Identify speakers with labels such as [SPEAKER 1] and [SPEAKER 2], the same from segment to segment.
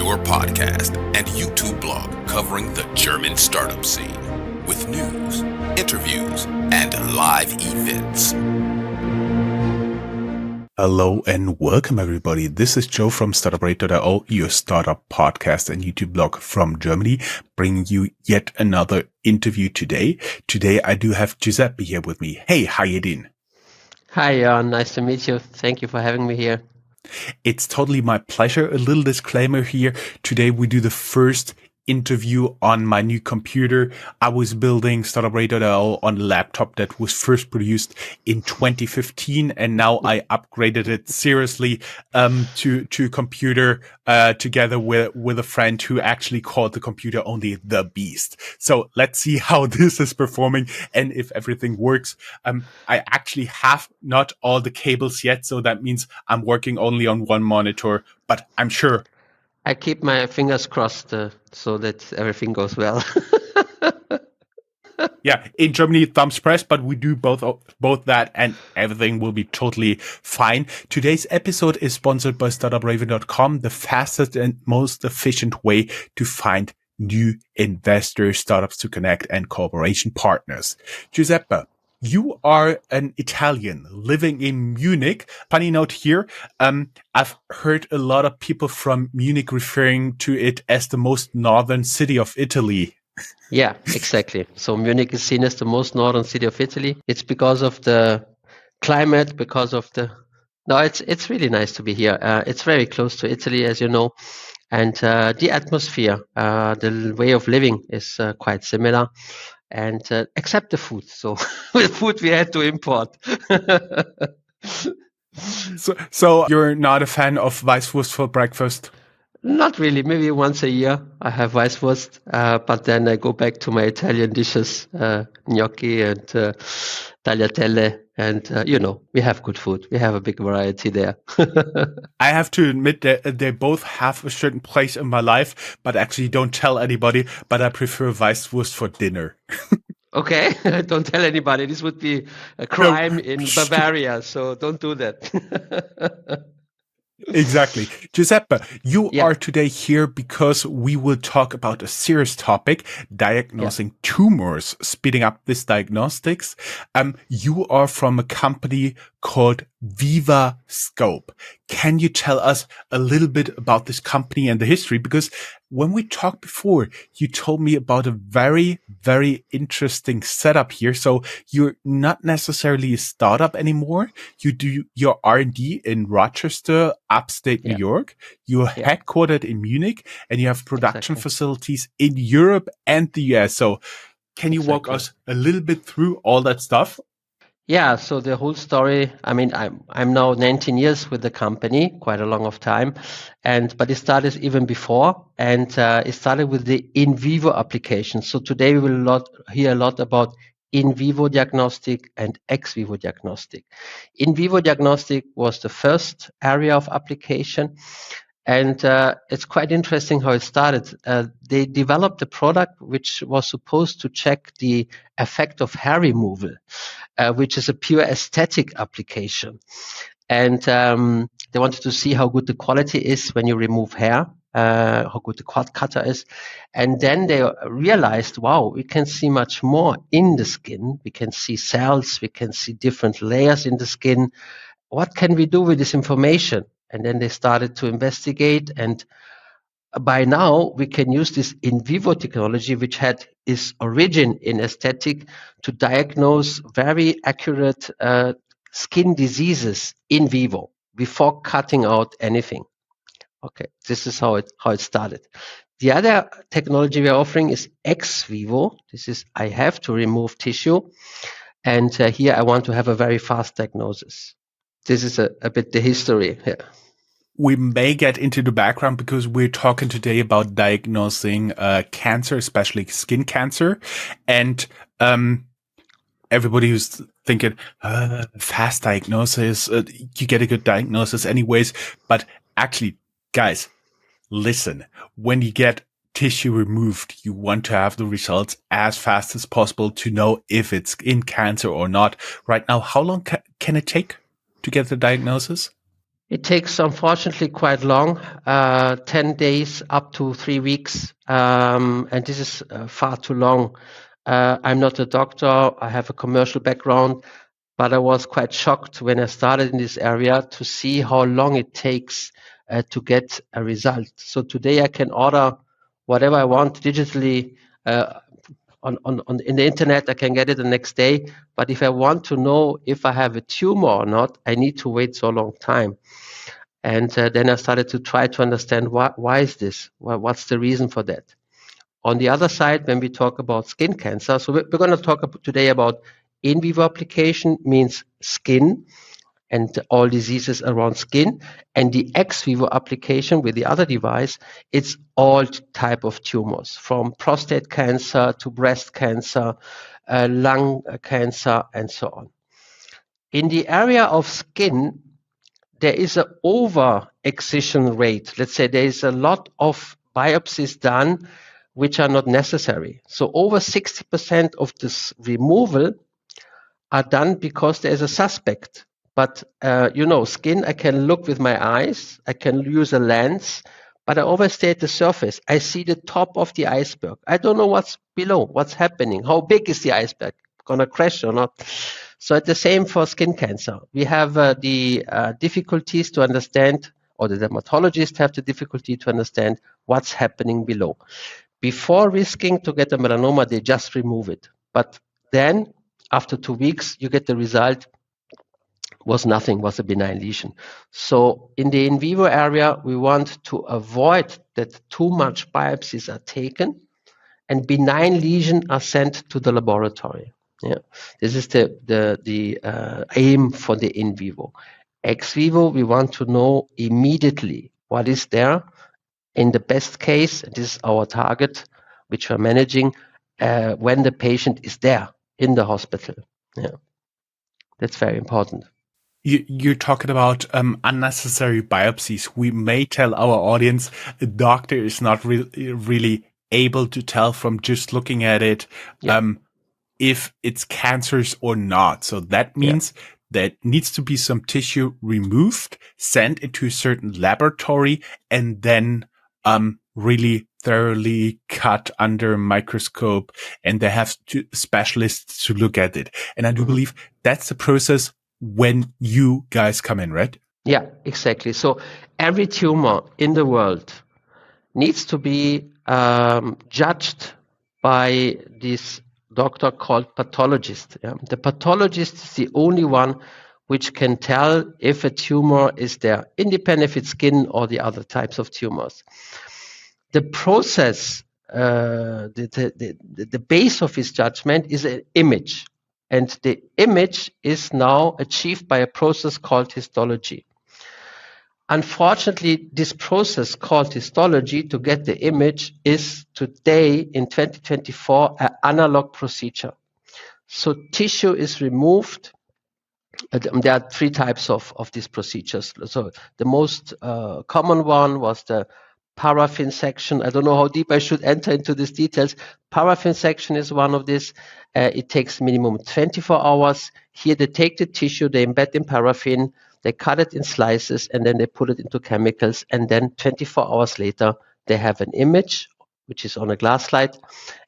[SPEAKER 1] your podcast and YouTube blog covering the German startup scene with news, interviews, and live events.
[SPEAKER 2] Hello and welcome everybody. This is Joe from Startuprad.io, your startup podcast and YouTube blog from Germany, bringing you yet another interview today. Today I do have Giuseppe here with me. Hey, how you doing?
[SPEAKER 3] Hi, Jan. Nice to meet you. Thank you for having me here.
[SPEAKER 2] It's totally my pleasure. A little disclaimer here. Today we do the first interview on my new computer. I was building Startuprad.io on a laptop that was first produced in 2015, and now I upgraded it seriously to a computer together with a friend who actually called the computer only the Beast. So let's see how this is performing and if everything works. I actually have not all the cables yet, so that means I'm working only on one monitor, but I'm sure
[SPEAKER 3] I keep my fingers crossed so that everything goes well.
[SPEAKER 2] Yeah, in Germany, thumbs pressed, but we do both that and everything will be totally fine. Today's episode is sponsored by Startupraven.com, the fastest and most efficient way to find new investors, startups to connect, and cooperation partners. Giuseppe, you are an Italian living in Munich. Funny note here, I've heard a lot of people from Munich referring to it as the most northern city of Italy.
[SPEAKER 3] Yeah, exactly. So Munich is seen as the most northern city of Italy. It's because of the climate, because of the... No, it's really nice to be here. It's very close to Italy, as you know. And the atmosphere, the way of living is quite similar. And except the food. So the food we had to import.
[SPEAKER 2] So you're not a fan of Weisswurst for breakfast?
[SPEAKER 3] Not really. Maybe once a year I have Weisswurst, but then I go back to my Italian dishes, gnocchi and tagliatelle. And, we have good food. We have a big variety there.
[SPEAKER 2] I have to admit that they both have a certain place in my life, but actually don't tell anybody, but I prefer Weisswurst for dinner.
[SPEAKER 3] Okay, don't tell anybody. This would be a crime in Bavaria, so don't do that.
[SPEAKER 2] Exactly. Giuseppe, you are today here because we will talk about a serious topic, diagnosing tumors, speeding up this diagnostics. You are from a company called Vivascope. Can you tell us a little bit about this company and the history? Because when we talked before, you told me about a very, very interesting setup here. So you're not necessarily a startup anymore. You do your R&D in Rochester, upstate New York. You're headquartered in Munich, and you have production facilities in Europe and the US. So can you walk us a little bit through all that stuff?
[SPEAKER 3] Yeah, so the whole story, I mean, I'm now 19 years with the company, quite a long of time, but it started even before, and it started with the in vivo application. So today we will hear a lot about in vivo diagnostic and ex vivo diagnostic. In vivo diagnostic was the first area of application. And it's quite interesting how it started. They developed a product which was supposed to check the effect of hair removal, which is a pure aesthetic application. And they wanted to see how good the quality is when you remove hair, how good the quad cutter is. And then they realized, wow, we can see much more in the skin. We can see cells. We can see different layers in the skin. What can we do with this information? And then they started to investigate, and by now we can use this in vivo technology, which had its origin in aesthetic, to diagnose very accurate skin diseases in vivo before cutting out anything. Okay, this is how it started. The other technology we are offering is ex vivo. This is I have to remove tissue, and here I want to have a very fast diagnosis. This is a bit the history here.
[SPEAKER 2] We may get into the background because we're talking today about diagnosing cancer, especially skin cancer. And everybody who's thinking, fast diagnosis, you get a good diagnosis anyways. But actually, guys, listen, when you get tissue removed, you want to have the results as fast as possible to know if it's in cancer or not. Right now, how long can it take to get the diagnosis?
[SPEAKER 3] It takes, unfortunately, quite long, 10 days up to 3 weeks, and this is far too long. I'm not a doctor, I have a commercial background, but I was quite shocked when I started in this area to see how long it takes to get a result. So today I can order whatever I want digitally in the internet. I can get it the next day. But if I want to know if I have a tumor or not, I need to wait so long time. And then I started to try to understand why is this? What's the reason for that? On the other side, when we talk about skin cancer, so we're going to talk today about in vivo application, means skin and all diseases around skin, and the ex vivo application with the other device, it's all type of tumors, from prostate cancer to breast cancer, lung cancer, and so on. In the area of skin, there is an over excision rate. Let's say there is a lot of biopsies done which are not necessary. So over 60% of this removal are done because there is a suspect. But skin, I can look with my eyes, I can use a lens, but I always stay at the surface. I see the top of the iceberg. I don't know what's below, what's happening. How big is the iceberg? Gonna crash or not? So it's the same for skin cancer. We have the difficulties to understand, or the dermatologists have the difficulty to understand what's happening below. Before risking to get a melanoma, they just remove it. But then, after 2 weeks, you get the result was nothing, was a benign lesion. So in the in vivo area, we want to avoid that too much biopsies are taken and benign lesions are sent to the laboratory. Yeah, this is the aim for the in vivo. Ex vivo, we want to know immediately what is there. In the best case, this is our target, which we're managing, when the patient is there in the hospital. Yeah, that's very important.
[SPEAKER 2] You're talking about unnecessary biopsies. We may tell our audience a doctor is not really able to tell from just looking at it if it's cancerous or not. So that means that needs to be some tissue removed, sent into a certain laboratory, and then really thoroughly cut under a microscope, and they have specialists to look at it. And I do believe that's the process when you guys come in, right?
[SPEAKER 3] Yeah, exactly. So every tumor in the world needs to be judged by this doctor called pathologist. Yeah? The pathologist is the only one which can tell if a tumor is there, independent if it's skin or the other types of tumors. The process, the base of his judgment is an image. And the image is now achieved by a process called histology. Unfortunately, this process called histology to get the image is today in 2024 an analog procedure. So tissue is removed. There are 3 types of these procedures. So the most common one was the paraffin section. I don't know how deep I should enter into these details. Paraffin section is one of these. It takes minimum 24 hours. Here they take the tissue, they embed in paraffin, they cut it in slices, and then they put it into chemicals. And then 24 hours later, they have an image, which is on a glass slide,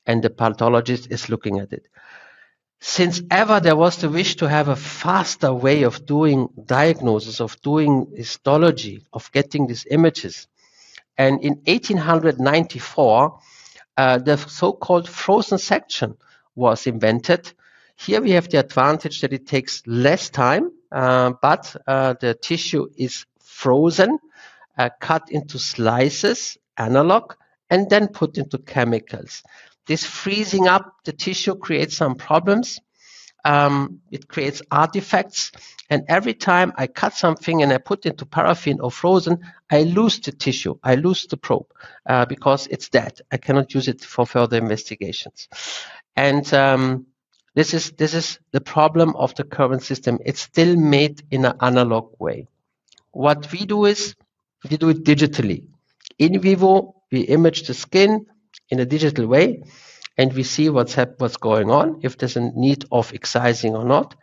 [SPEAKER 3] and the pathologist is looking at it. Since ever there was the wish to have a faster way of doing diagnosis, of doing histology, of getting these images. And in 1894, the so-called frozen section was invented. Here we have the advantage that it takes less time, but the tissue is frozen, cut into slices, analog, and then put into chemicals. This freezing up the tissue creates some problems. It creates artifacts. And every time I cut something and I put into paraffin or frozen, I lose the tissue, I lose the probe because it's dead. I cannot use it for further investigations. And this is the problem of the current system. It's still made in an analog way. What we do is we do it digitally. In vivo, we image the skin in a digital way, and we see what's going on, if there's a need of excising or not.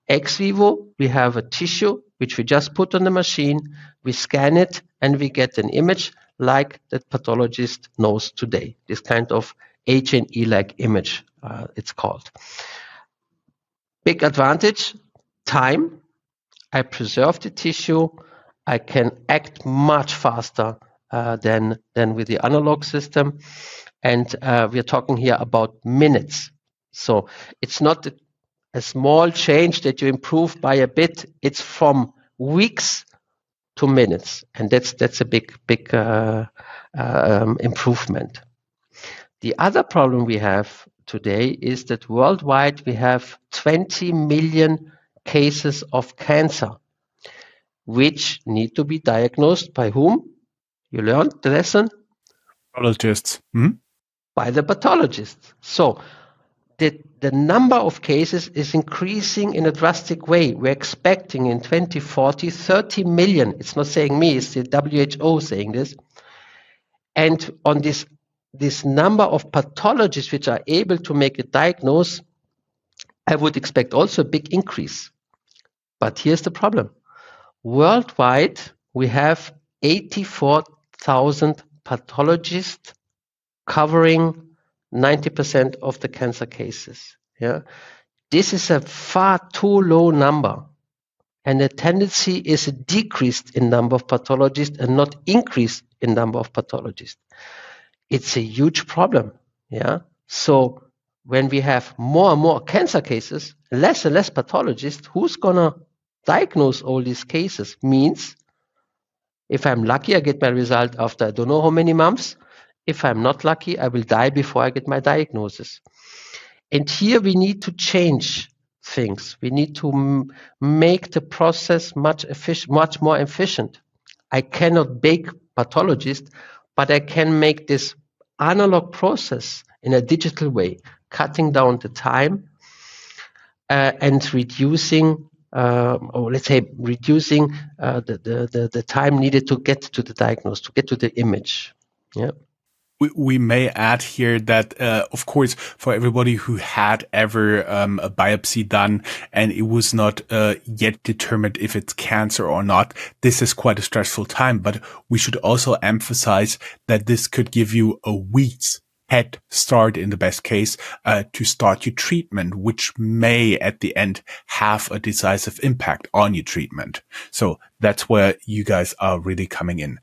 [SPEAKER 3] Ex vivo, we have a tissue which we just put on the machine, we scan it, and we get an image like that pathologist knows today. This kind of H&E-like image, it's called. Big advantage, time. I preserve the tissue. I can act much faster than with the analog system. And we are talking here about minutes. So it's not a small change that you improve by a bit. It's from weeks to minutes. And that's a big improvement. The other problem we have today is that worldwide we have 20 million cases of cancer, which need to be diagnosed by whom? You learned the lesson?
[SPEAKER 2] Pathologists. Hmm?
[SPEAKER 3] By the pathologists. So the number of cases is increasing in a drastic way. We're expecting in 2040, 30 million. It's not saying me, it's the WHO saying this. And on this number of pathologists which are able to make a diagnosis, I would expect also a big increase. But here's the problem. Worldwide, we have 84,000 pathologists covering 90% of the cancer cases. Yeah, this is a far too low number. And the tendency is a decreased in number of pathologists and not increase in number of pathologists. It's a huge problem. Yeah. So when we have more and more cancer cases, less and less pathologists, who's gonna diagnose all these cases? Means if I'm lucky, I get my result after I don't know how many months. If I'm not lucky, I will die before I get my diagnosis. And here we need to change things. We need to make the process much more efficient. I cannot bake pathologists, but I can make this analog process in a digital way, cutting down the time and reducing, reducing the time needed to get to the diagnosis, to get to the image. Yeah.
[SPEAKER 2] We may add here that, of course, for everybody who had ever a biopsy done and it was not yet determined if it's cancer or not, this is quite a stressful time. But we should also emphasize that this could give you a week's head start in the best case to start your treatment, which may at the end have a decisive impact on your treatment. So that's where you guys are really coming in.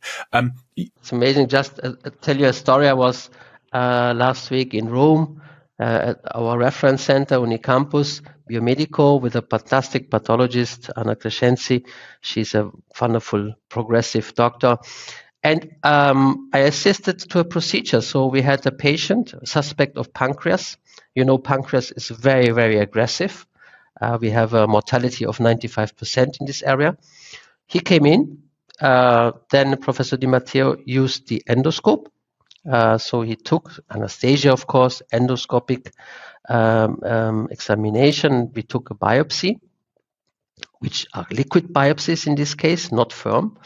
[SPEAKER 3] It's amazing. Just tell you a story. I was last week in Rome at our reference center, Unicampus Biomedico, with a fantastic pathologist, Anna Crescenzi. She's a wonderful progressive doctor. And I assisted to a procedure. So we had a patient, a suspect of pancreas. You know, pancreas is very, very aggressive. We have a mortality of 95% in this area. He came in. Then Professor Di Matteo used the endoscope. So he took anesthesia, of course, endoscopic examination. We took a biopsy, which are liquid biopsies in this case, not firm.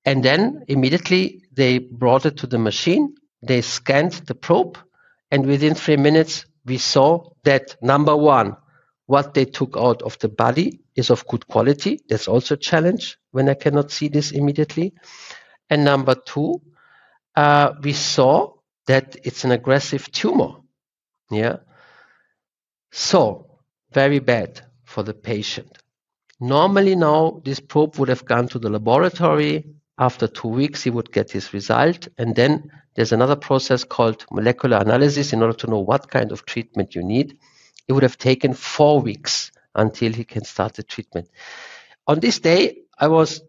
[SPEAKER 3] And then immediately they brought it to the machine. They scanned the probe. And within 3 minutes, we saw that, number one, what they took out of the body is of good quality. That's also a challenge when I cannot see this immediately. And number two, we saw that it's an aggressive tumor. Yeah. So very bad for the patient. Normally now, this probe would have gone to the laboratory. After 2 weeks, he would get his result. And then there's another process called molecular analysis in order to know what kind of treatment you need. It would have taken 4 weeks until he can start the treatment. On this day, I was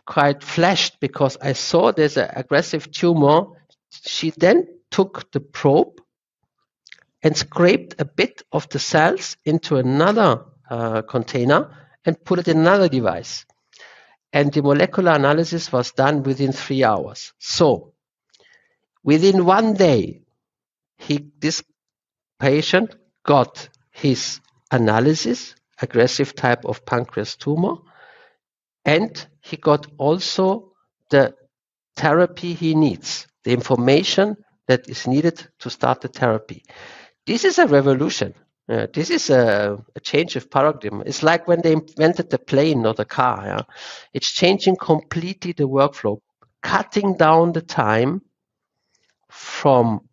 [SPEAKER 3] quite flashed because I saw there's an aggressive tumor. She then took the probe and scraped a bit of the cells into another container and put it in another device. And the molecular analysis was done within 3 hours. So within 1 day, this patient got his analysis, aggressive type of pancreas tumor, and he got also the therapy he needs, the information that is needed to start the therapy. This is a revolution. This is a change of paradigm. It's like when they invented the plane or the car. Yeah? It's changing completely the workflow, cutting down the time from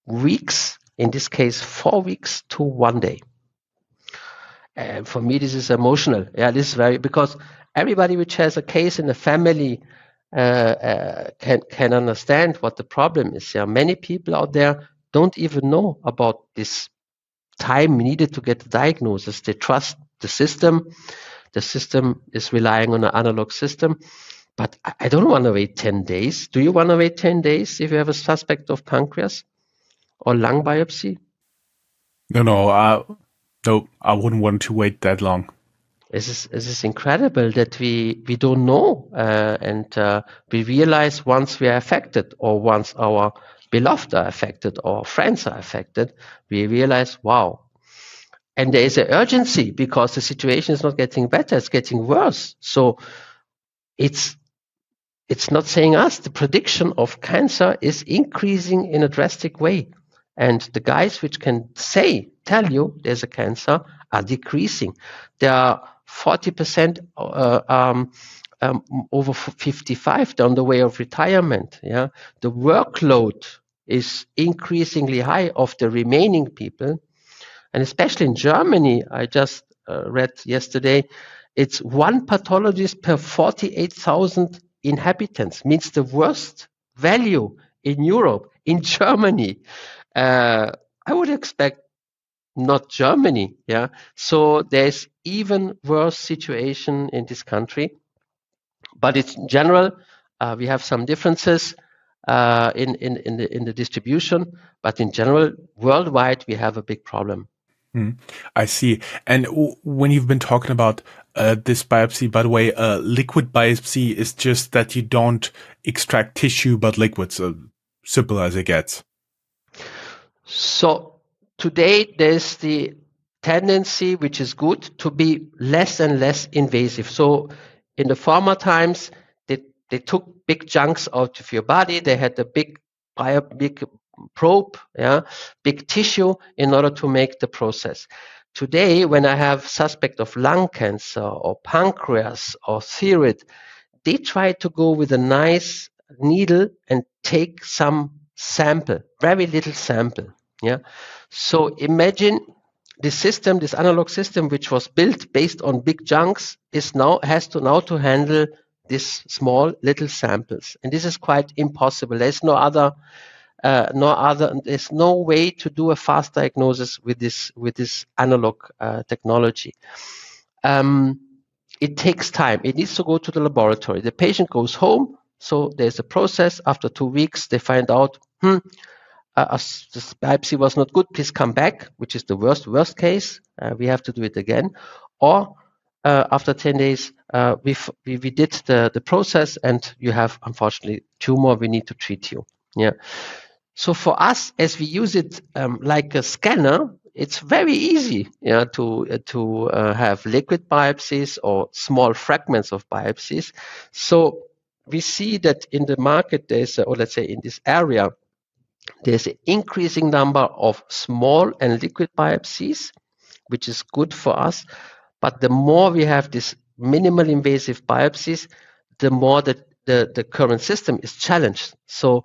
[SPEAKER 3] weeks, in this case 4 weeks, to 1 day. And for me, this is emotional. Yeah, this is very, because everybody which has a case in the family can understand what the problem is. Yeah, many people out there don't even know about this time needed to get the diagnosis. They trust the system. The system is relying on an analog system. But I don't want to wait 10 days. Do you want to wait 10 days if you have a suspect of pancreas or lung biopsy?
[SPEAKER 2] No, I wouldn't want to wait that long.
[SPEAKER 3] It is incredible that we don't know, and we realize once we are affected, or once our beloved are affected, or friends are affected, we realize, wow. And there is an urgency because the situation is not getting better; it's getting worse. So it's not saying us. The prediction of cancer is increasing in a drastic way, and the guys which can tell you there's a cancer are decreasing. There are 40% over 55. They're on the way of retirement. Yeah, the workload is increasingly high of the remaining people, and especially in Germany. I just read yesterday, it's one pathologist per 48,000 inhabitants. Means the worst value in Europe. In Germany, I would expect not Germany. Yeah. So there's even worse situation in this country. But it's in general, we have some differences in the distribution. But in general, worldwide, we have a big problem.
[SPEAKER 2] I see. And when you've been talking about this biopsy, by the way, liquid biopsy is just that you don't extract tissue but liquids, simple as it gets.
[SPEAKER 3] So today there's the tendency, which is good, to be less and less invasive. So in the former times, they took big chunks out of your body. They had a big probe, yeah, big tissue in order to make the process. Today, when I have suspect of lung cancer or pancreas or thyroid, they try to go with a nice needle and take some sample, very little sample. Yeah. So imagine this system, this analog system, which was built based on big chunks, has to handle these small little samples, and this is quite impossible. There's there's no way to do a fast diagnosis with this analog technology. It takes time. It needs to go to the laboratory. The patient goes home. So there's a process. After 2 weeks, they find out, this biopsy was not good. Please come back, which is the worst case. We have to do it again. Or after 10 days, we did the process, and you have, unfortunately, tumor. We need to treat you. Yeah. So for us, as we use it like a scanner, it's very easy, to have liquid biopsies or small fragments of biopsies. So we see that in the market, or let's say in this area, there's an increasing number of small and liquid biopsies, which is good for us. But the more we have these minimal invasive biopsies, the more that the current system is challenged. So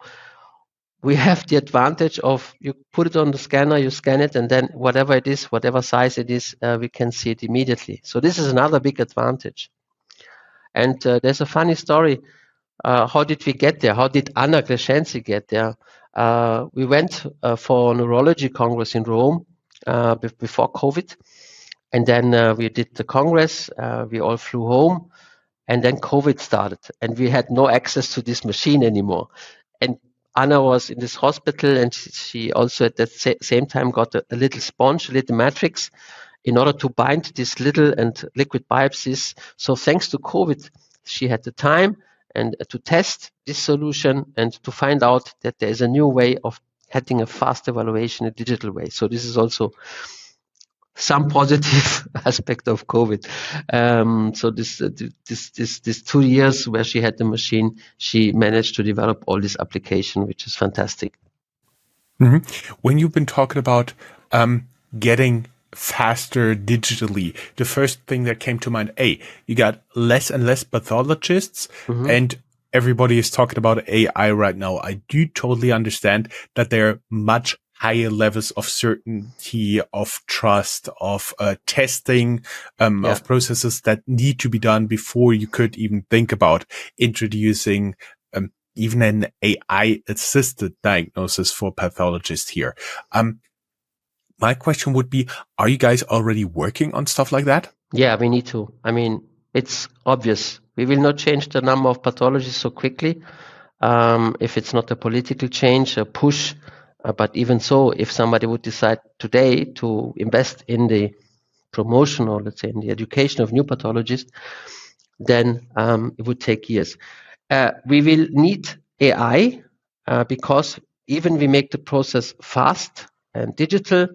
[SPEAKER 3] we have the advantage of, you put it on the scanner, you scan it, and then whatever it is, whatever size it is, we can see it immediately. So this is another big advantage. And there's a funny story. How did we get there? How did Anna Crescenzi get there? We went for a neurology congress in Rome before COVID. And then we did the congress. We all flew home. And then COVID started. And we had no access to this machine anymore. And Anna was in this hospital, and she also at that same time got a little sponge, a little matrix, in order to bind these little and liquid biopsies. So thanks to COVID, she had the time and to test this solution and to find out that there is a new way of having a fast evaluation, a digital way. So this is also some positive aspect of COVID. So this 2 years where she had the machine, she managed to develop all this application, which is fantastic.
[SPEAKER 2] When you've been talking about getting faster digitally, the first thing that came to mind, you got less and less pathologists, and everybody is talking about AI right now. I do totally understand that there are much higher levels of certainty, of trust, of testing, of processes that need to be done before you could even think about introducing even an AI-assisted diagnosis for pathologists here. My question would be, are you guys already working on stuff like that?
[SPEAKER 3] Yeah, we need to. I mean, it's obvious. We will not change the number of pathologists so quickly if it's not a political change, a push. But even so, if somebody would decide today to invest in the promotion or let's say in the education of new pathologists, then it would take years. We will need AI because even we make the process fast and digital,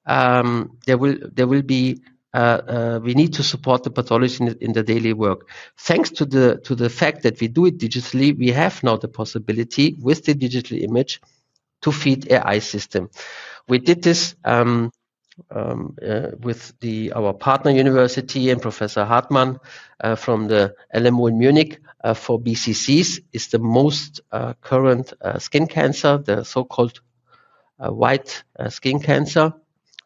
[SPEAKER 3] there will be we need to support the pathologist in the daily work. Thanks to the fact that we do it digitally, we have now the possibility with the digital image to feed AI system. We did this with our partner university and Professor Hartmann from the LMU in Munich for BCCs. Is the most current skin cancer, the so-called white skin cancer.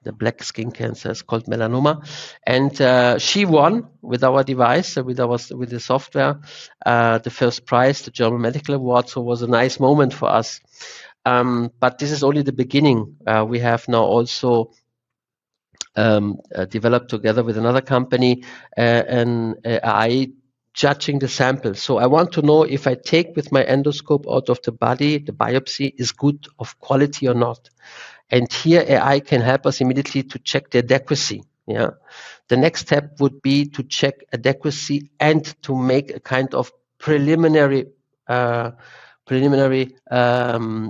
[SPEAKER 3] The black skin cancer is called melanoma, and she won with our device, with the software, the first prize, the German Medical Award. So it was a nice moment for us. But this is only the beginning. We have now also developed together with another company an AI judging the sample. So I want to know if I take with my endoscope out of the body, the biopsy is good of quality or not. And here AI can help us immediately to check the adequacy. Yeah. The next step would be to check adequacy and to make a kind of preliminary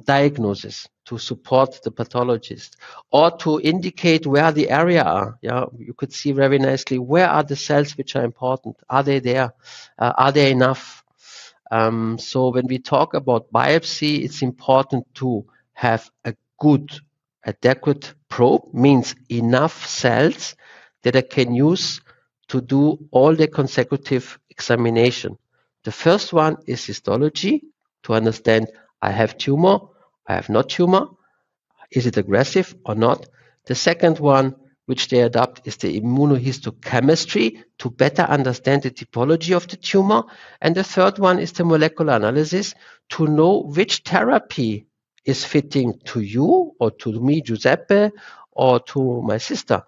[SPEAKER 3] diagnosis to support the pathologist, or to indicate where the area are. Yeah, you could see very nicely where are the cells which are important. Are they there? Are there enough? So when we talk about biopsy, it's important to have a good, adequate probe, means enough cells that I can use to do all the consecutive examination. The first one is histology, to understand I have tumor, I have not tumor, is it aggressive or not? The second one, which they adopt, is the immunohistochemistry to better understand the typology of the tumor. And the third one is the molecular analysis to know which therapy is fitting to you or to me, Giuseppe, or to my sister.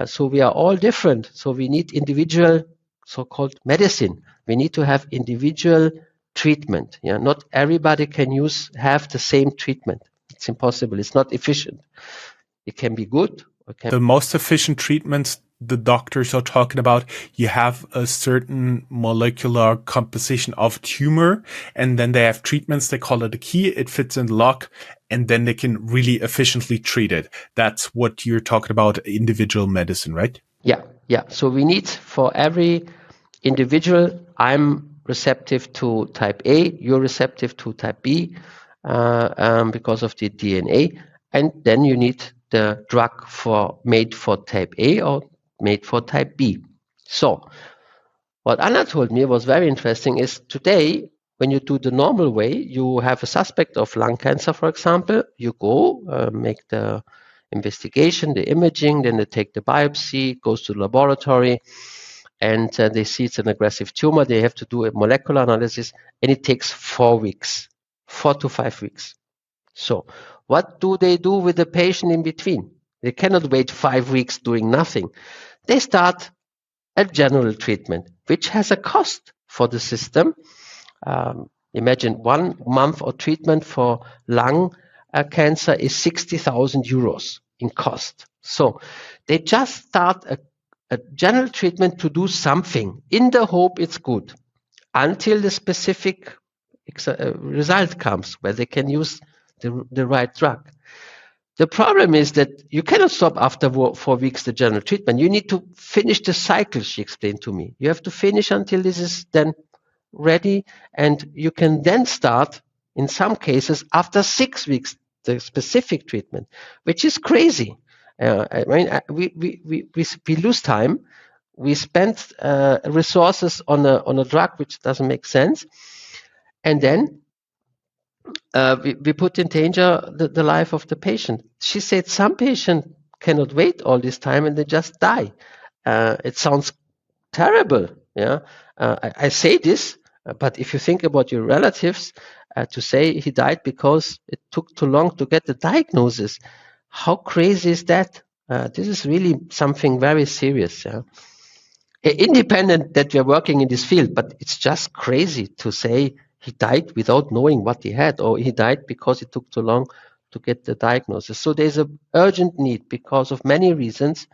[SPEAKER 3] So we are all different. So we need individual so-called medicine. We need to have individual treatment. Yeah, not everybody can have the same treatment. It's impossible. It's not efficient. It can be good.
[SPEAKER 2] The most efficient treatments the doctors are talking about, you have a certain molecular composition of tumor, and then they have treatments, they call it a key, it fits in the lock, and then they can really efficiently treat it. That's what you're talking about, individual medicine, right?
[SPEAKER 3] Yeah. So we need for every individual, I'm receptive to type A, you're receptive to type B, because of the DNA, and then you need the drug made for type A or made for type B. So what Anna told me was very interesting is today, when you do the normal way, you have a suspect of lung cancer, for example, you go make the investigation, the imaging, then they take the biopsy, goes to the laboratory, and they see it's an aggressive tumor. They have to do a molecular analysis, and it takes 4 weeks, 4 to 5 weeks. So what do they do with the patient in between? They cannot wait 5 weeks doing nothing. They start a general treatment, which has a cost for the system. Imagine 1 month of treatment for lung cancer is 60,000 euros in cost. So they just start a general treatment to do something in the hope it's good until the specific result comes where they can use the right drug. The problem is that you cannot stop after 4 weeks the general treatment. You need to finish the cycle, she explained to me. You have to finish until this is then ready, and you can then start, in some cases, after 6 weeks, the specific treatment, which is crazy. I mean, we lose time. We spend resources on a drug which doesn't make sense, and then we put in danger the life of the patient. She said some patients cannot wait all this time and they just die. It sounds terrible. Yeah, I say this, but if you think about your relatives, to say he died because it took too long to get the diagnosis, how crazy is that? This is really something very serious. Yeah? Independent that we are working in this field, but it's just crazy to say he died without knowing what he had, or he died because it took too long to get the diagnosis. So there's an urgent need because of many reasons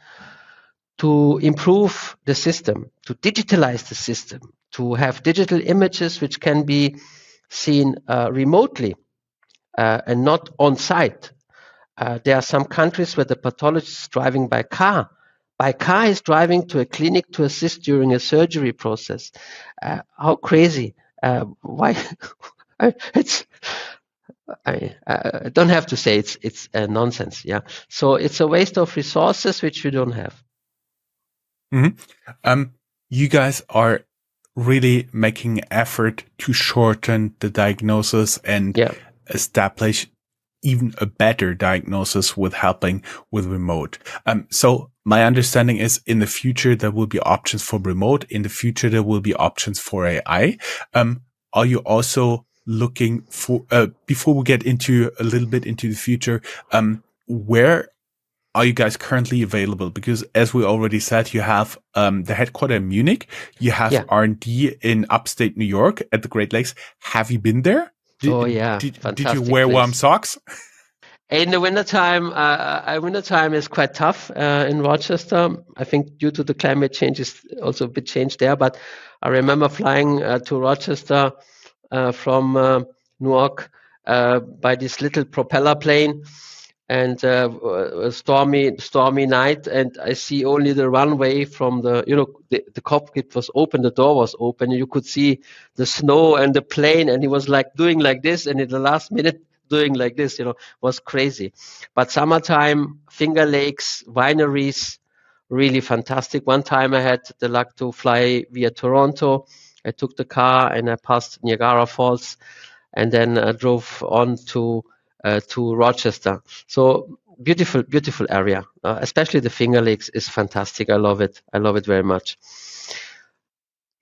[SPEAKER 3] to improve the system, to digitalize the system, to have digital images which can be seen remotely and not on site. There are some countries where the pathologist is driving by car. By car is driving to a clinic to assist during a surgery process. How crazy! Why? It's I don't have to say it's nonsense. Yeah. So it's a waste of resources which we don't have.
[SPEAKER 2] Mm-hmm. You guys are really making effort to shorten the diagnosis and establish even a better diagnosis with helping with remote. So my understanding is in the future, there will be options for remote. In the future, there will be options for AI. Are you also looking for, before we get into a little bit into the future, where are you guys currently available? Because as we already said, you have the headquarters in Munich, you have R&D in upstate New York at the Great Lakes. Have you been there? Did you wear warm socks?
[SPEAKER 3] In the wintertime, wintertime is quite tough in Rochester. I think due to the climate change is also a bit changed there. But I remember flying to Rochester from Newark by this little propeller plane, and a stormy night, and I see only the runway from the cockpit was open, the door was open, and you could see the snow and the plane, and he was like doing like this, and in the last minute doing like this, was crazy. But summertime, Finger Lakes, wineries, really fantastic. One time I had the luck to fly via Toronto. I took the car and I passed Niagara Falls, and then drove on to Rochester. So beautiful area. Especially the Finger Lakes is fantastic. I love it. I love it very much.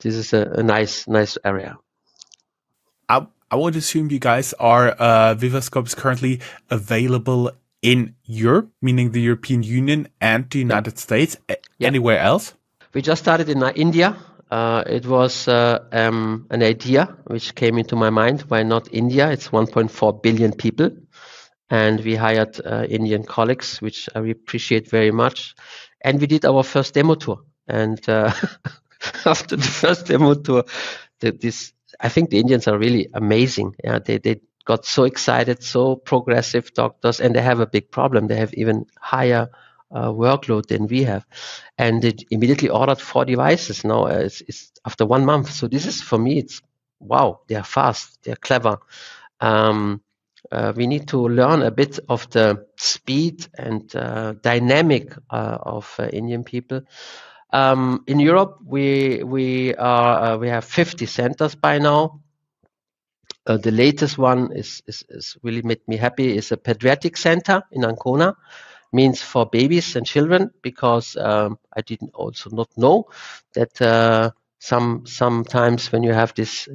[SPEAKER 3] This is a nice area.
[SPEAKER 2] I would assume you guys are, Vivascope is currently available in Europe, meaning the European Union and the United States. Anywhere else?
[SPEAKER 3] We just started in India. It was an idea which came into my mind. Why not India? It's 1.4 billion people. And we hired Indian colleagues, which I appreciate very much. And we did our first demo tour. And after the first demo tour, I think the Indians are really amazing. Yeah, they got so excited, so progressive doctors, and they have a big problem. They have even higher workload than we have. And they immediately ordered 4 devices. Now it's after 1 month. So this is, for me, it's wow, they're fast, they're clever. We need to learn a bit of the speed and dynamic of Indian people. In Europe, we have 50 centers by now. The latest one is really made me happy. Is a pediatric center in Ancona, means for babies and children, because I didn't also not know that sometimes when you have this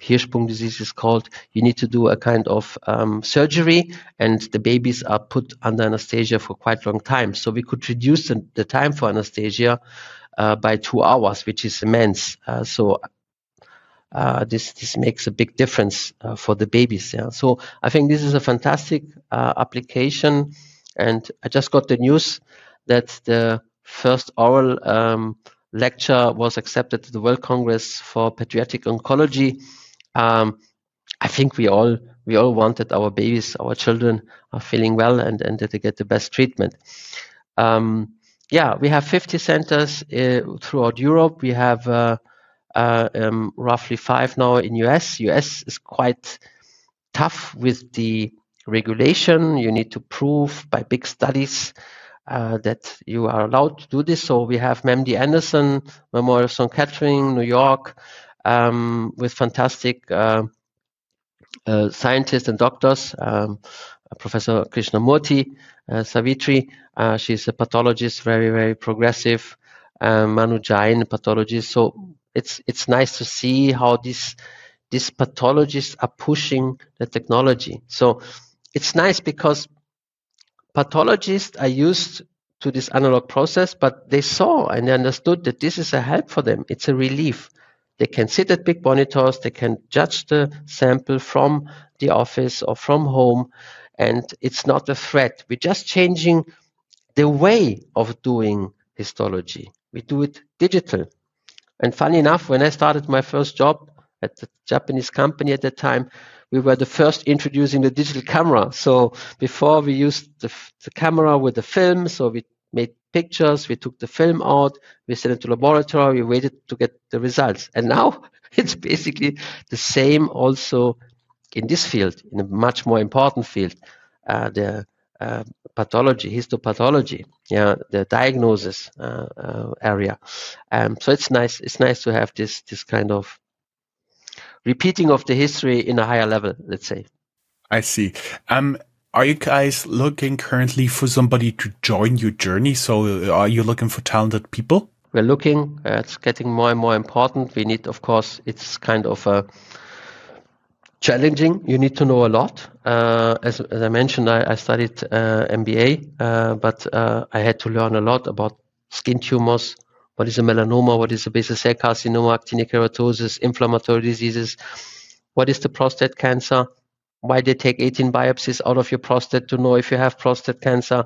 [SPEAKER 3] Hirschsprung disease is called, you need to do a kind of surgery, and the babies are put under anesthesia for quite a long time. So we could reduce the time for anesthesia by 2 hours, which is immense. This makes a big difference for the babies. Yeah. So I think this is a fantastic application, and I just got the news that the first oral lecture was accepted to the World Congress for Pediatric Oncology. I think we all wanted our babies, our children are feeling well, and that they get the best treatment. We have 50 centers throughout Europe. We have roughly 5 now in US. US is quite tough with the regulation. You need to prove by big studies that you are allowed to do this. So we have MD Anderson, Memorial Sloan Kettering, New York, with fantastic scientists and doctors. Professor Krishnamurti Savitri, she's a pathologist, very, very progressive. Manu Jain, pathologist. So it's nice to see how these pathologists are pushing the technology. So it's nice because pathologists are used to this analog process, but they saw and they understood that this is a help for them. It's a relief. They can sit at big monitors, they can judge the sample from the office or from home, and it's not a threat. We're just changing the way of doing histology. We do it digital. And funny enough, when I started my first job at the Japanese company at that time, we were the first introducing the digital camera. So before we used the camera with the film, so we made pictures, we took the film out, we sent it to laboratory, we waited to get the results. And now it's basically the same also in this field, in a much more important field, the pathology, histopathology, the diagnosis area. So it's nice. It's nice to have this kind of repeating of the history in a higher level, let's say.
[SPEAKER 2] I see. Are you guys looking currently for somebody to join your journey? So are you looking for talented people?
[SPEAKER 3] We're looking. It's getting more and more important. We need, of course, it's kind of challenging. You need to know a lot. As I mentioned, I studied MBA, but I had to learn a lot about skin tumors. What is a melanoma? What is a basal cell carcinoma, actinic keratosis, inflammatory diseases? What is the prostate cancer? Why they take 18 biopsies out of your prostate to know if you have prostate cancer?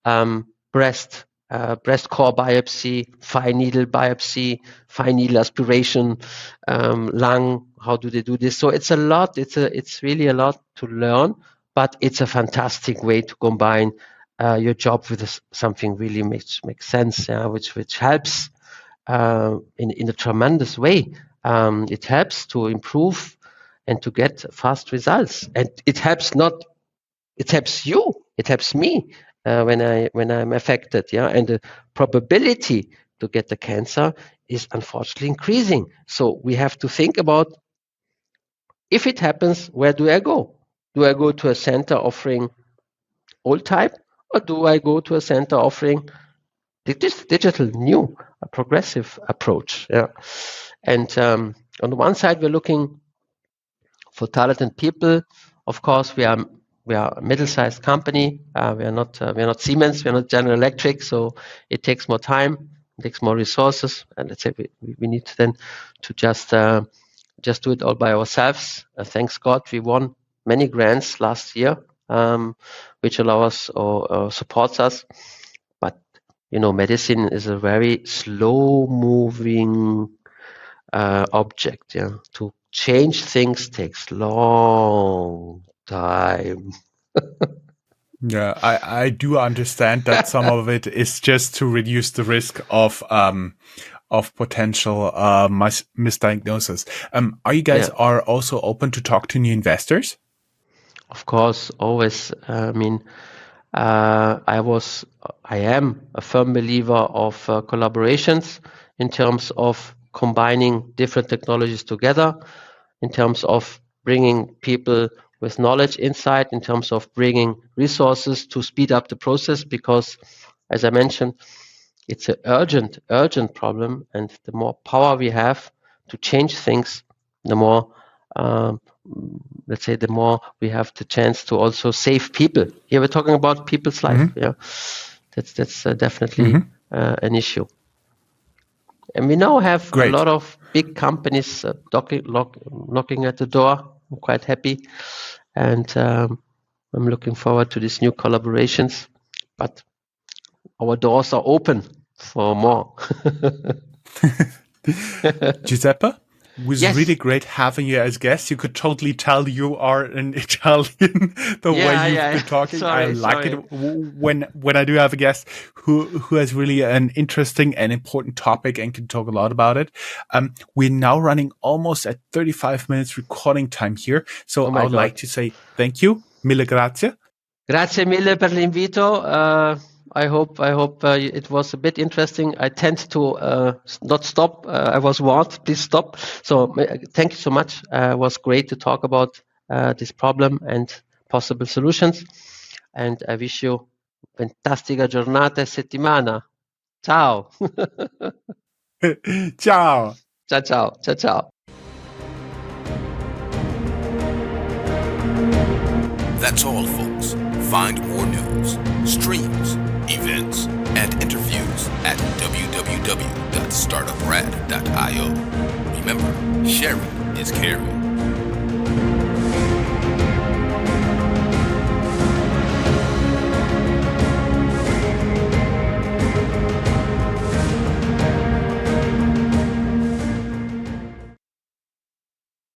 [SPEAKER 3] Breast core biopsy, fine needle biopsy, fine needle aspiration, lung. How do they do this? So it's a lot. It's really a lot to learn, but it's a fantastic way to combine your job with something really makes sense, which helps in a tremendous way. It helps to improve and to get fast results, and it helps you, it helps me when I'm affected, and the probability to get the cancer is unfortunately increasing. So we have to think about, if it happens, where do I go? Do I go to a center offering old type, or do I go to a center offering this digital, new, progressive approach? And on the one side, we're looking for talented people. Of course, we are a middle-sized company. We are not Siemens. We are not General Electric. So it takes more time, it takes more resources, and let's say we need then to just do it all by ourselves. Thanks God, we won many grants last year, which allow us or supports us. But medicine is a very slow-moving object. To change things takes long time.
[SPEAKER 2] Yeah, I do understand that some of it is just to reduce the risk of potential misdiagnosis. Are you guys are also open to talk to new investors?
[SPEAKER 3] Of course, always. I mean, I am a firm believer of collaborations in terms of combining different technologies together, in terms of bringing people with knowledge, insight, in terms of bringing resources to speed up the process, because, as I mentioned, it's an urgent problem, and the more power we have to change things, the more, let's say, the more we have the chance to also save people. Here we're talking about people's life. Yeah, that's definitely an issue. And we now have a lot of big companies knocking at the door. I'm quite happy, and I'm looking forward to these new collaborations. But our doors are open for more.
[SPEAKER 2] Giuseppe, it was really great having you as guest. You could totally tell you are an Italian the way you've been talking. I like it when I do have a guest who has really an interesting and important topic and can talk a lot about it. We're now running almost at 35 minutes recording time here. So I would like to say thank you. Mille grazie.
[SPEAKER 3] Grazie mille per l'invito. hope it was a bit interesting. I tend to not stop. I was warned, please stop. So thank you so much. It was great to talk about this problem and possible solutions. And I wish you fantastica giornata e settimana. Ciao.
[SPEAKER 2] Ciao.
[SPEAKER 3] Ciao, ciao, ciao, ciao.
[SPEAKER 1] That's all, folks. Find more news, streams, events, and interviews at www.startuprad.io. Remember, sharing is caring.